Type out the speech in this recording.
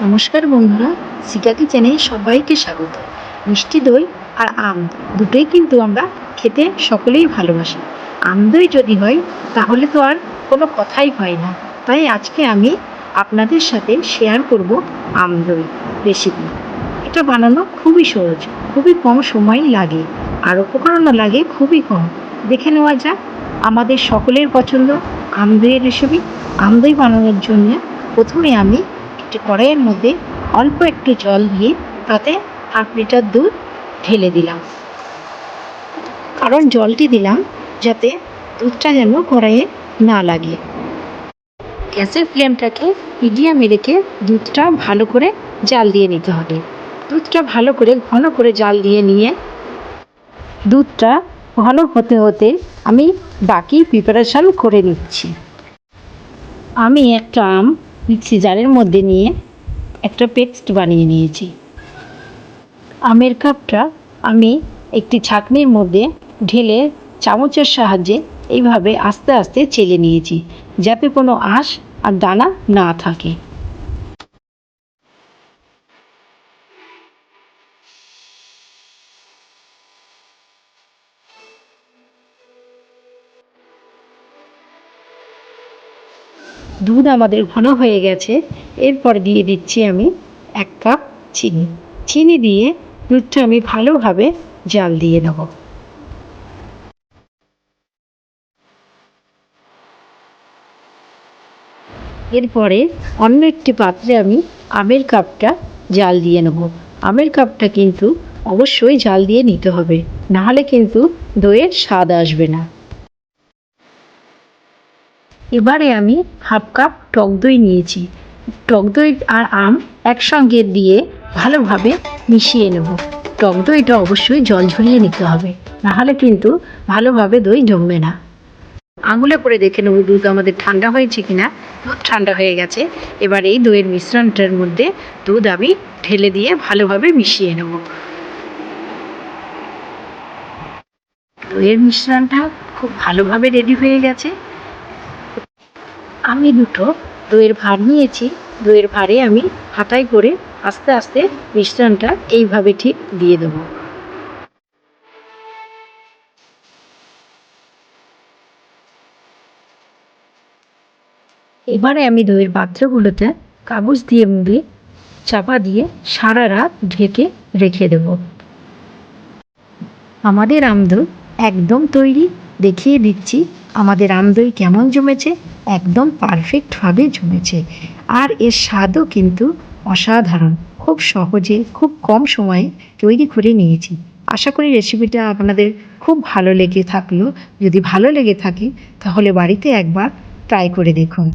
নমস্কার বন্ধুরা, শিখা কিচেনে সবাইকে স্বাগত। মিষ্টি দই আর আম দুটোই কিন্তু আমরা খেতে সকলেই ভালোবাসি। আম দই যদি হয় তাহলে তো আর কোনো কথাই হয় না। তাই আজকে আমি আপনাদের সাথে শেয়ার করব আম দই রেসিপি। এটা বানানো খুবই সহজ, খুবই কম সময় লাগে, আর উপকরণও লাগে খুবই কম। দেখে নেওয়া যাক আমাদের সকলের পছন্দ আম দইয়ের রেসিপি। আম দই বানানোর জন্য প্রথমে আমি একটি কড়াইয়ের মধ্যে অল্প একটু জল দিয়ে তাতে হাফ লিটার দুধ ঢেলে দিলাম। কারণ জলটি দিলাম যাতে দুধটা যেন কড়াইয়ে না লাগে। গ্যাসের ফ্লেমটাকে মিডিয়ামে রেখে দুধটা ভালো করে জাল দিয়ে নিতে হবে। দুধটা ভালো করে ঘন করে জাল দিয়ে নিয়ে দুধটা ঘন হতে হতে আমি বাকি প্রিপারেশান করে নিচ্ছি। আমি একটা আম মিক্সি জারের মধ্যে নিয়ে একটা পেস্ট বানিয়ে নিয়েছি। আমের কাপটা আমি একটি ছাঁকনির মধ্যে ঢেলে চামচের সাহায্যে এইভাবে আস্তে আস্তে চেলে নিয়েছি, যাতে কোনো আঁশ আর দানা না থাকে। দুধ আমাদের ঘন হয়ে গেছে। এরপর দিয়ে দিচ্ছি আমি 1 কাপ চিনি। চিনি দিয়ে দুধটা আমি ভালোভাবে জাল দিয়ে নেব। এরপরে অন্য একটি পাত্রে আমি আমের কাপটা জাল দিয়ে নেব। আমের কাপটা কিন্তু অবশ্যই জাল দিয়ে নিতে হবে, নাহলে কিন্তু দইয়ের স্বাদ আসবে না। এবারে আমি হাফ কাপ টক দই নিয়েছি। টক দই আর আম একসঙ্গে দিয়ে ভালোভাবে মিশিয়ে নেব। টক দইটা অবশ্যই জল ঝরিয়ে নিতে হবে, নাহলে কিন্তু ভালোভাবে দই জমবে না। আঙুলে করে দেখে নেব দুধ আমাদের ঠান্ডা হয়েছে কিনা। দুধ ঠান্ডা হয়ে গেছে। এবার এই দইয়ের মিশ্রণটার মধ্যে দুধ আমি ঢেলে দিয়ে ভালোভাবে মিশিয়ে নেব। দইয়ের মিশ্রণটা খুব ভালোভাবে রেডি হয়ে গেছে। আমি দুটো দইয়ের ভাঁড় নিয়েছি। দইয়ের ভাঁড়ে আমি হাতায় করে আস্তে আস্তে মিশ্রণটা এইভাবে ঠিক দিয়ে দেবো। এবারে আমি দইয়ের পাত্রগুলোতে কাগজ দিয়ে মুড়ে চাপা দিয়ে সারা রাত ঢেকে রেখে দেব। আমাদের আমদই একদম তৈরি। দেখিয়ে দিচ্ছি আমাদের আমদই কেমন জমেছে। একদম পারফেক্টভাবে জমেছে, আর এর স্বাদও কিন্তু অসাধারণ। খুব সহজে খুব কম সময়ে তৈরি করে নিয়েছি। আশা করি রেসিপিটা আপনাদের খুব ভালো লেগে থাকলো। যদি ভালো লেগে থাকে তাহলে বাড়িতে একবার ট্রাই করে দেখুন।